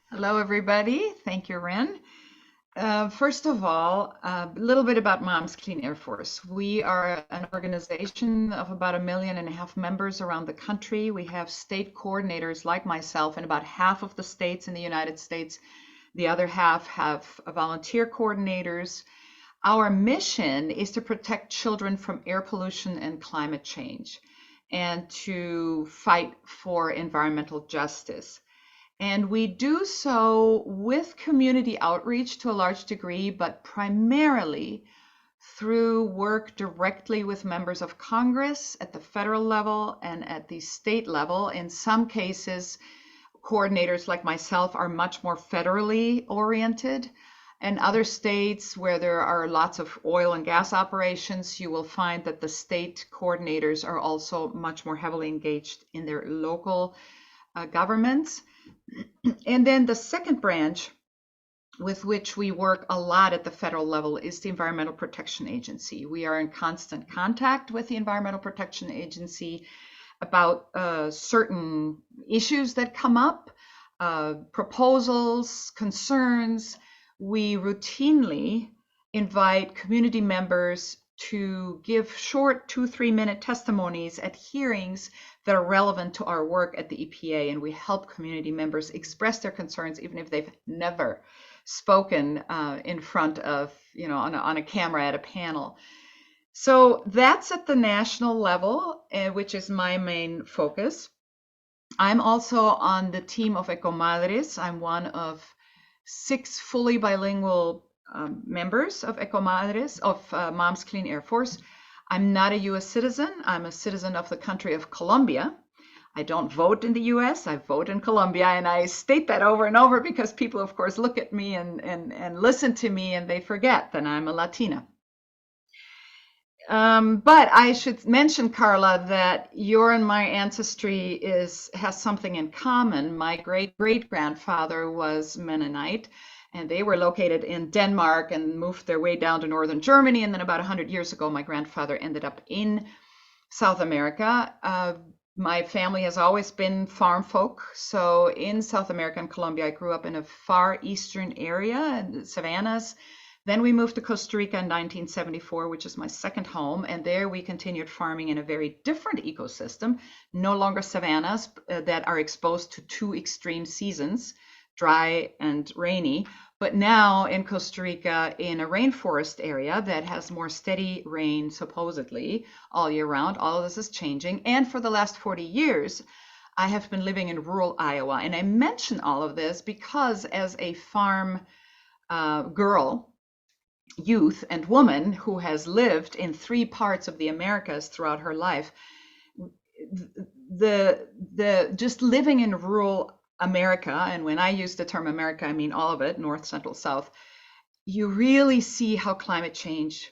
Hello, everybody. Thank you, Ren. First of all, a little bit about Moms Clean Air Force. We are an organization of about 1.5 million members around the country. We have state coordinators like myself in about half of the states in the United States. The other half have volunteer coordinators. Our mission is to protect children from air pollution and climate change and to fight for environmental justice. And we do so with community outreach to a large degree, but primarily through work directly with members of Congress at the federal level and at the state level. In some cases, coordinators like myself are much more federally oriented. In other states where there are lots of oil and gas operations, you will find that the state coordinators are also much more heavily engaged in their local governments. And then the second branch with which we work a lot at the federal level is the Environmental Protection Agency. We are in constant contact with the Environmental Protection Agency about certain issues that come up, proposals, concerns. We routinely invite community members to give short 2-3 minute testimonies at hearings that are relevant to our work at the EPA, and we help community members express their concerns even if they've never spoken in front of, on a camera at a panel. So that's at the national level, which is my main focus. I'm also on the team of Ecomadres. I'm one of 6 fully bilingual members of Ecomadres, of Moms Clean Air Force. I'm not a US citizen. I'm a citizen of the country of Colombia. I don't vote in the US, I vote in Colombia, and I state that over and over because people, of course, look at me and listen to me and they forget that I'm a Latina. But I should mention, Carla, that your and my ancestry has something in common. My great grandfather was Mennonite, and they were located in Denmark and moved their way down to northern Germany. And then about 100 years ago, my grandfather ended up in South America. My family has always been farm folk. So in South America and Colombia, I grew up in a far eastern area in the savannas. Then we moved to Costa Rica in 1974, which is my second home. And there we continued farming in a very different ecosystem, no longer savannas that are exposed to 2 extreme seasons, dry and rainy, but now in Costa Rica in a rainforest area that has more steady rain, supposedly, all year round. All of this is changing. And for the last 40 years, I have been living in rural Iowa. And I mention all of this because as a farm girl, youth, and woman who has lived in 3 parts of the Americas throughout her life, the just living in rural America, and when I use the term America, I mean all of it, North, Central, South, you really see how climate change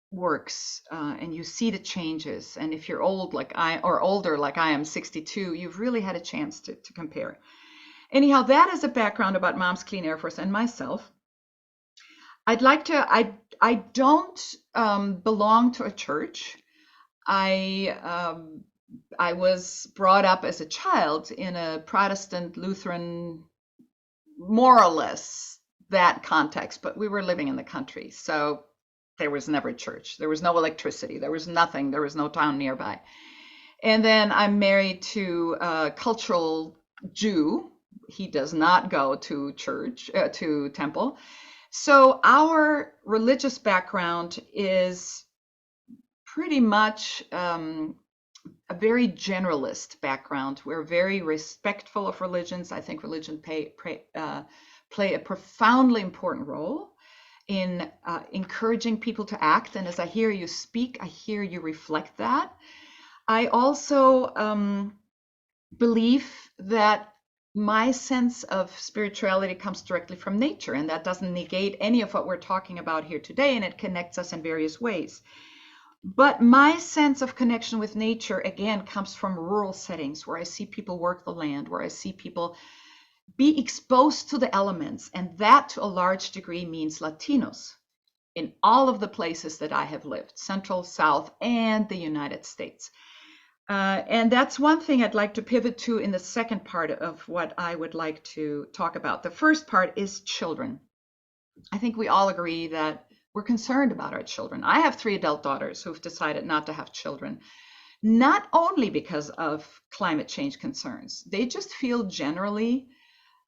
works, and you see the changes. And if you're old like I, or older like I am, 62, you've really had a chance to compare. Anyhow, that is a background about Moms Clean Air Force and myself. I don't belong to a church. I I was brought up as a child in a Protestant Lutheran, more or less that context, but we were living in the country. So there was never church. There was no electricity. There was nothing. There was no town nearby. And then I'm married to a cultural Jew. He does not go to church, to temple. So our religious background is pretty much a very generalist background. We're very respectful of religions. I think religion play a profoundly important role in encouraging people to act. And as I hear you speak, I hear you reflect that. I also believe that my sense of spirituality comes directly from nature, and that doesn't negate any of what we're talking about here today, and it connects us in various ways. But my sense of connection with nature, again, comes from rural settings where I see people work the land, where I see people be exposed to the elements. And that, to a large degree, means Latinos in all of the places that I have lived, Central, South, and the United States. And that's one thing I'd like to pivot to in the second part of what I would like to talk about. The first part is children. I think we all agree that we're concerned about our children. I have 3 adult daughters who've decided not to have children, not only because of climate change concerns. They just feel generally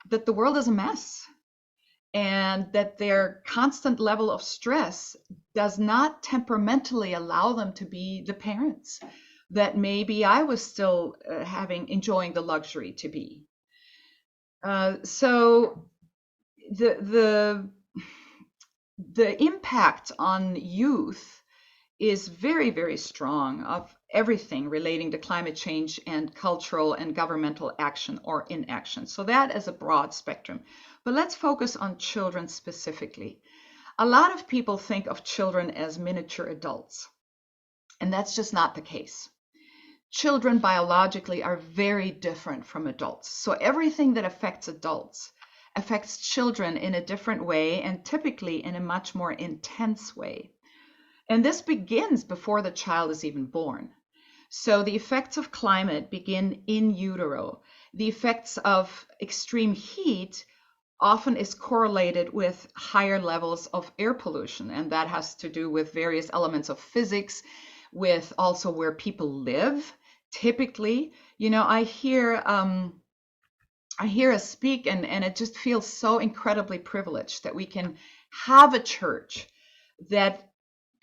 that the world is a mess and that their constant level of stress does not temperamentally allow them to be the parents that maybe I was still enjoying the luxury to be. So the impact on youth is very, very strong of everything relating to climate change and cultural and governmental action or inaction. So that is a broad spectrum. But let's focus on children specifically. A lot of people think of children as miniature adults, and that's just not the case. Children biologically are very different from adults. So everything that affects adults affects children in a different way, and typically in a much more intense way. And this begins before the child is even born. So the effects of climate begin in utero. The effects of extreme heat often is correlated with higher levels of air pollution, and that has to do with various elements of physics, with also where people live. Typically, I hear us speak, and it just feels so incredibly privileged that we can have a church that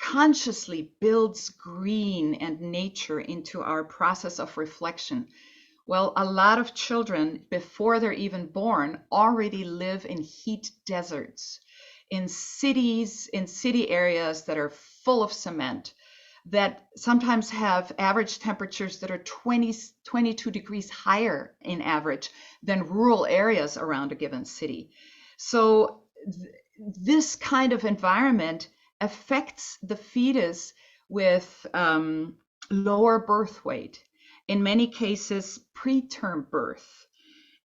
consciously builds green and nature into our process of reflection. Well, a lot of children, before they're even born, already live in heat deserts, in cities, in city areas that are full of cement, that sometimes have average temperatures that are 22 degrees higher in average than rural areas around a given city. So this kind of environment affects the fetus with lower birth weight, in many cases preterm birth,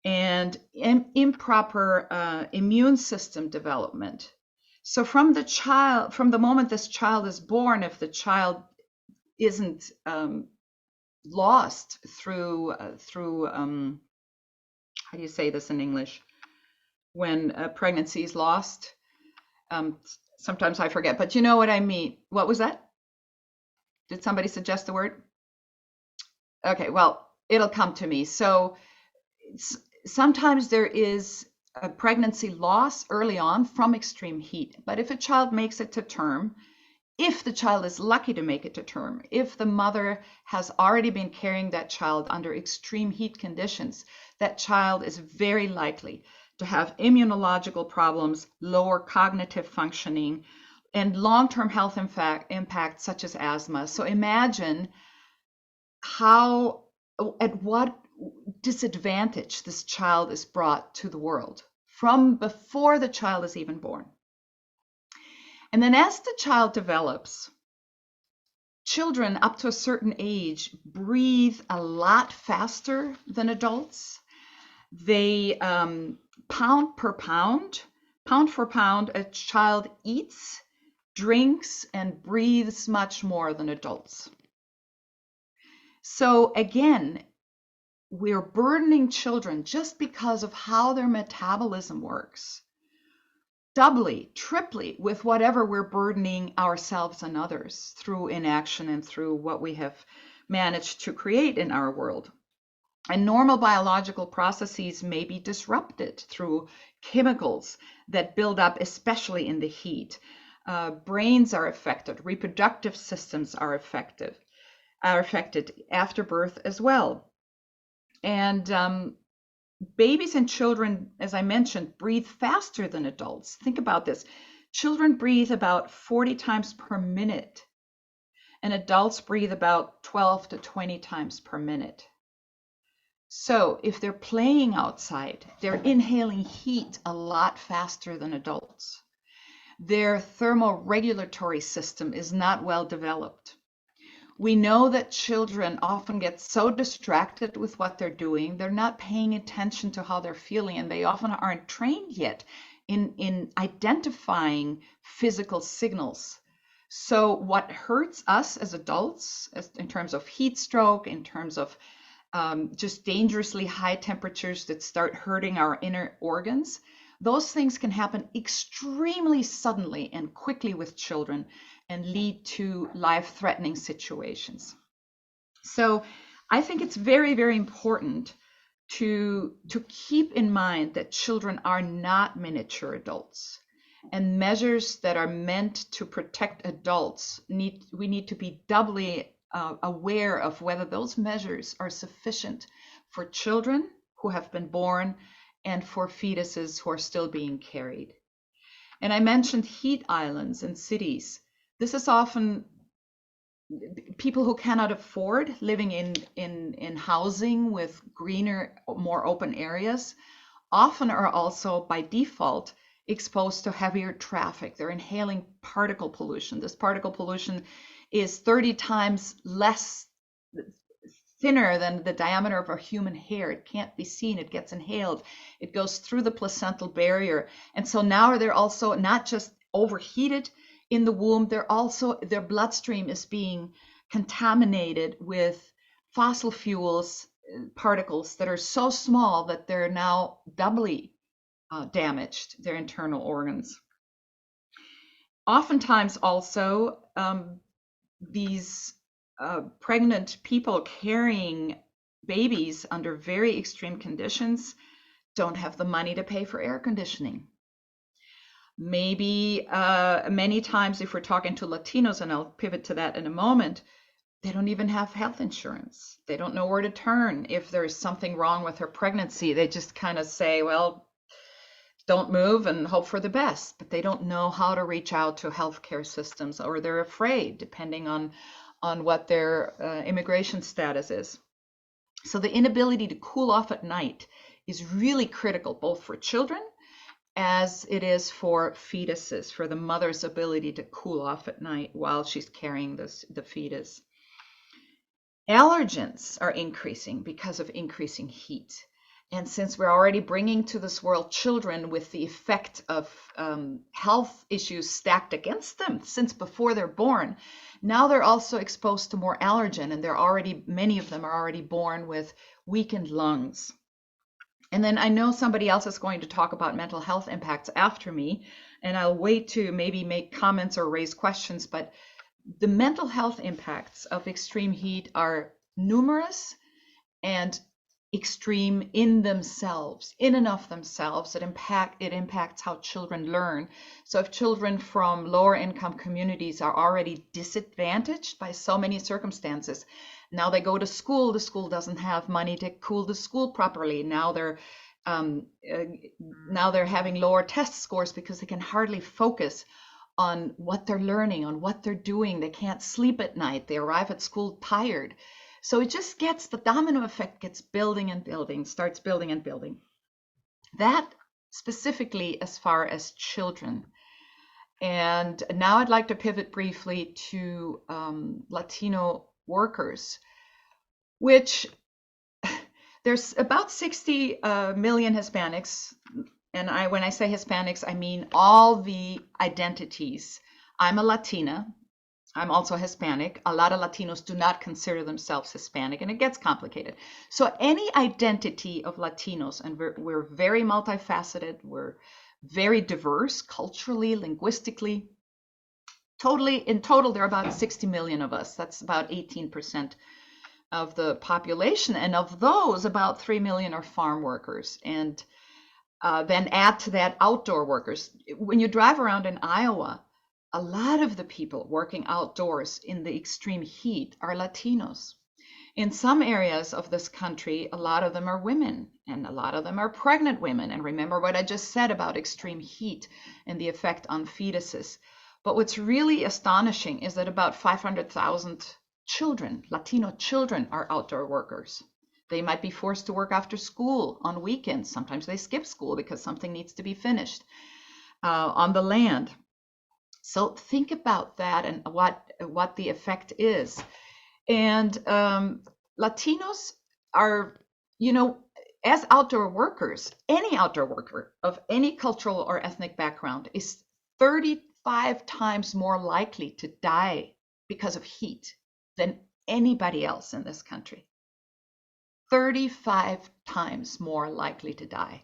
and improper immune system development. So from the moment this child is born, if the child isn't lost through how do you say this in English? When a pregnancy is lost, sometimes I forget, but you know what I mean. What was that? Did somebody suggest the word? Okay, well, it'll come to me. So sometimes there is a pregnancy loss early on from extreme heat. But if a child makes it to term, if the child is lucky to make it to term, if the mother has already been carrying that child under extreme heat conditions, that child is very likely to have immunological problems, lower cognitive functioning, and long-term health impacts such as asthma. So imagine at what disadvantage this child is brought to the world from before the child is even born. And then as the child develops, children up to a certain age breathe a lot faster than adults. They pound for pound, a child eats, drinks, and breathes much more than adults. So again, we're burdening children just because of how their metabolism works, doubly, triply, with whatever we're burdening ourselves and others through inaction and through what we have managed to create in our world. And normal biological processes may be disrupted through chemicals that build up, especially in the heat. Brains are affected, reproductive systems are affected after birth as well. And babies and children, as I mentioned, breathe faster than adults. Think about this. Children breathe about 40 times per minute, and adults breathe about 12 to 20 times per minute. So if they're playing outside, they're inhaling heat a lot faster than adults. Their thermoregulatory system is not well developed. We know that children often get so distracted with what they're doing, they're not paying attention to how they're feeling, and they often aren't trained yet in identifying physical signals So what hurts us as adults, in terms of heat stroke, in terms of just dangerously high temperatures that start hurting our inner organs, those things can happen extremely suddenly and quickly with children and lead to life-threatening situations. So I think it's very, very important to keep in mind that children are not miniature adults, and measures that are meant to protect adults we need to be doubly aware of whether those measures are sufficient for children who have been born and for fetuses who are still being carried. And I mentioned heat islands in cities. This is often people who cannot afford living in housing with greener, more open areas, often are also by default exposed to heavier traffic. They're inhaling particle pollution. This particle pollution is 30 times less thinner than the diameter of a human hair. It can't be seen. It gets inhaled. It goes through the placental barrier. And so now they're also not just overheated in the womb, their bloodstream is being contaminated with fossil fuels particles that are so small that they're now doubly damaged, their internal organs. Oftentimes also, these pregnant people carrying babies under very extreme conditions don't have the money to pay for air conditioning. Maybe many times, if we're talking to Latinos, and I'll pivot to that in a moment, they don't even have health insurance. They don't know where to turn if there's something wrong with their pregnancy. They just kind of say, well, don't move and hope for the best, but they don't know how to reach out to healthcare systems, or they're afraid, depending on what their immigration status is. So the inability to cool off at night is really critical, both for children as it is for fetuses, for the mother's ability to cool off at night while she's carrying the fetus. Allergens are increasing because of increasing heat. And since we're already bringing to this world children with the effect of health issues stacked against them since before they're born, now they're also exposed to more allergen, and many of them are already born with weakened lungs. And then I know somebody else is going to talk about mental health impacts after me, and I'll wait to maybe make comments or raise questions, but the mental health impacts of extreme heat are numerous and extreme in themselves, in and of themselves. It impacts how children learn. So if children from lower income communities are already disadvantaged by so many circumstances, now they go to school, the school doesn't have money to cool the school properly. Now they're having lower test scores because they can hardly focus on what they're learning, on what they're doing. They can't sleep at night. They arrive at school tired. So it just the domino effect gets building and building, starts building and building. That specifically as far as children. And now I'd like to pivot briefly to Latino workers, which there's about 60 million Hispanics. And when I say Hispanics, I mean all the identities. I'm a Latina. I'm also Hispanic. A lot of Latinos do not consider themselves Hispanic, and it gets complicated. So any identity of Latinos, and we're very multifaceted, we're very diverse culturally, linguistically. In total, there are about 60 million of us. That's about 18% of the population. And of those, about 3 million are farm workers. And then add to that outdoor workers. When you drive around in Iowa, a lot of the people working outdoors in the extreme heat are Latinos. In some areas of this country, a lot of them are women, and a lot of them are pregnant women. And remember what I just said about extreme heat and the effect on fetuses. But what's really astonishing is that about 500,000 children, Latino children, are outdoor workers. They might be forced to work after school on weekends. Sometimes they skip school because something needs to be finished on the land. So think about that and what the effect is. And Latinos are, as outdoor workers, any outdoor worker of any cultural or ethnic background is 30 35 times more likely to die because of heat than anybody else in this country. 35 times more likely to die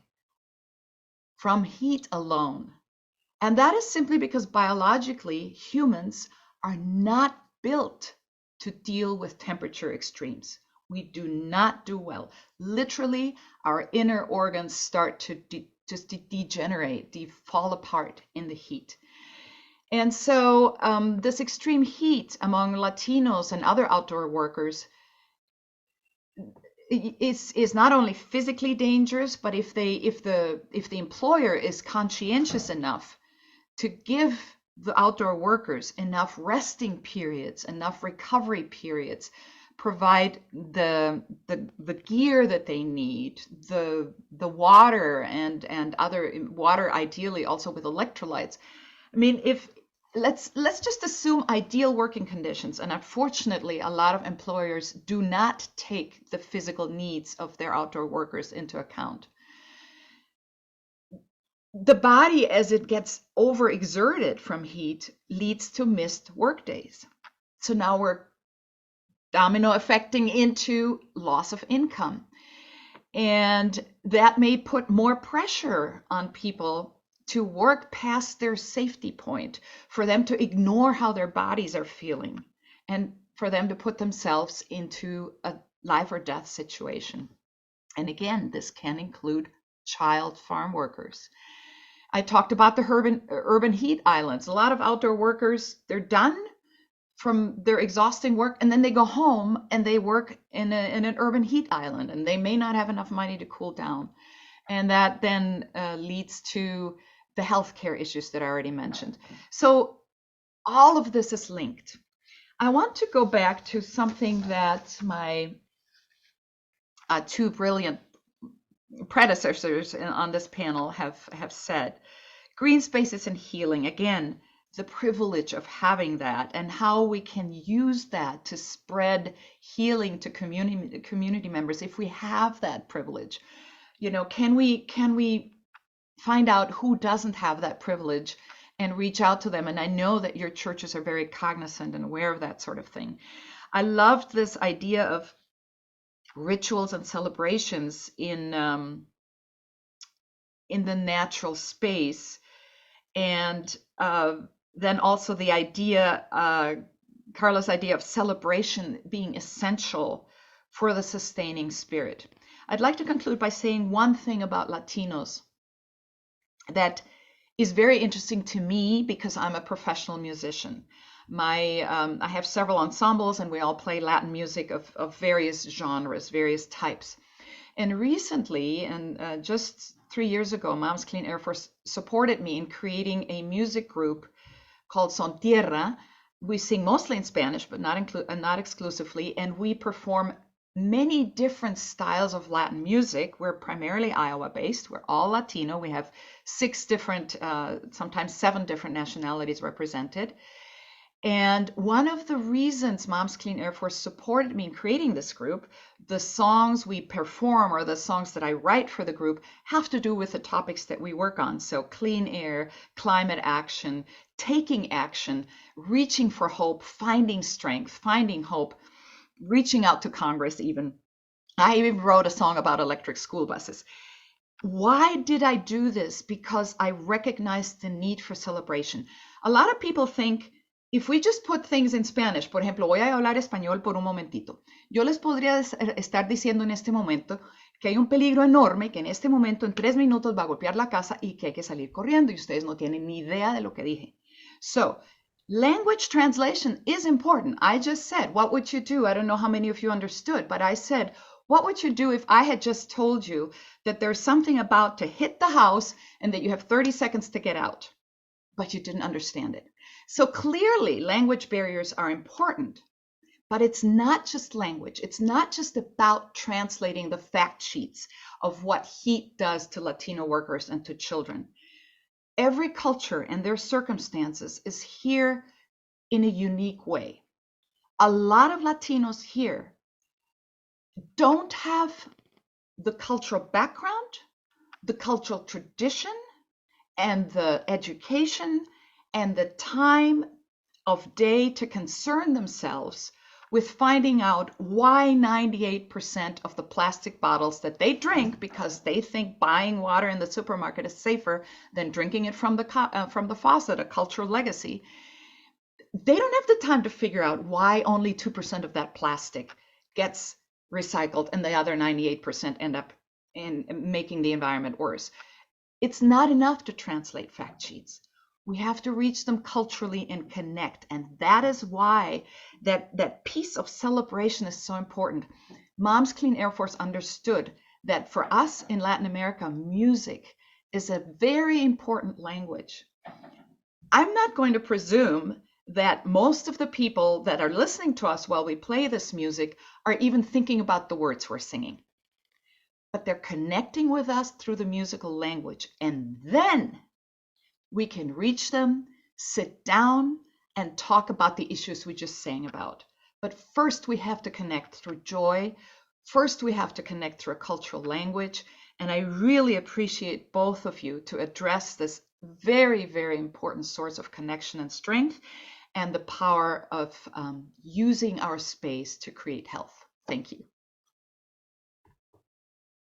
from heat alone. And that is simply because biologically, humans are not built to deal with temperature extremes. We do not do well. Literally, our inner organs start to degenerate, fall apart in the heat. And so this extreme heat among Latinos and other outdoor workers is not only physically dangerous, but if the employer is conscientious enough to give the outdoor workers enough resting periods, enough recovery periods, provide the gear that they need, the water and other water, ideally also with electrolytes. I mean, if let's just assume ideal working conditions, and unfortunately a lot of employers do not take the physical needs of their outdoor workers into account. The body, as it gets overexerted from heat, leads to missed work days. So now we're domino affecting into loss of income. And that may put more pressure on people to work past their safety point, for them to ignore how their bodies are feeling, and for them to put themselves into a life or death situation. And again, this can include child farm workers. I talked about the urban heat islands. A lot of outdoor workers, they're done from their exhausting work, and then they go home and they work in an urban heat island, and they may not have enough money to cool down. And that then leads to the healthcare issues that I already mentioned. So all of this is linked. I want to go back to something that my two brilliant predecessors on this panel have said. Green spaces and healing, again, the privilege of having that, and how we can use that to spread healing to community members if we have that privilege. You know, can we find out who doesn't have that privilege and reach out to them? And I know that your churches are very cognizant and aware of that sort of thing. I loved this idea of rituals and celebrations in the natural space, and then also the idea, Carla's idea of celebration being essential for the sustaining spirit. I'd like to conclude by saying one thing about Latinos that is very interesting to me, because I'm a professional musician. I have several ensembles, and we all play Latin music of various genres, various types. And recently, and just 3 years ago, Moms Clean Air Force supported me in creating a music group called Son Tierra. We sing mostly in Spanish, but not exclusively, and we perform many different styles of Latin music. We're primarily Iowa-based. We're all Latino. We have 6 different, sometimes 7 different nationalities represented. And one of the reasons Moms Clean Air Force supported me in creating this group, the songs we perform, or the songs that I write for the group, have to do with the topics that we work on. So clean air, climate action, taking action, reaching for hope, finding strength, finding hope, reaching out to Congress even. I even wrote a song about electric school buses. Why did I do this? Because I recognized the need for celebration. A lot of people think, if we just put things in Spanish, por ejemplo, voy a hablar español por un momentito. Yo les podría estar diciendo en este momento que hay un peligro enorme, que en este momento, en 3 minutos, va a golpear la casa y que hay que salir corriendo, y ustedes no tienen ni idea de lo que dije. So, language translation is important. I just said, what would you do? I don't know how many of you understood, but I said, what would you do if I had just told you that there's something about to hit the house and that you have 30 seconds to get out, but you didn't understand it? So clearly, language barriers are important, but it's not just language. It's not just about translating the fact sheets of what heat does to Latino workers and to children. Every culture and their circumstances is here in a unique way. A lot of Latinos here don't have the cultural background, the cultural tradition, and the education and the time of day to concern themselves with finding out why 98% of the plastic bottles that they drink, because they think buying water in the supermarket is safer than drinking it from the faucet, a cultural legacy, they don't have the time to figure out why only 2% of that plastic gets recycled and the other 98% end up in making the environment worse. It's not enough to translate fact sheets. We have to reach them culturally and connect. And that is why that piece of celebration is so important. Mom's Clean Air Force understood that for us in Latin America, music is a very important language. I'm not going to presume that most of the people that are listening to us while we play this music are even thinking about the words we're singing. But they're connecting with us through the musical language. And then we can reach them, sit down, and talk about the issues we just sang about. But first, we have to connect through joy. First, we have to connect through a cultural language. And I really appreciate both of you to address this very, very important source of connection and strength and the power of using our space to create health. Thank you.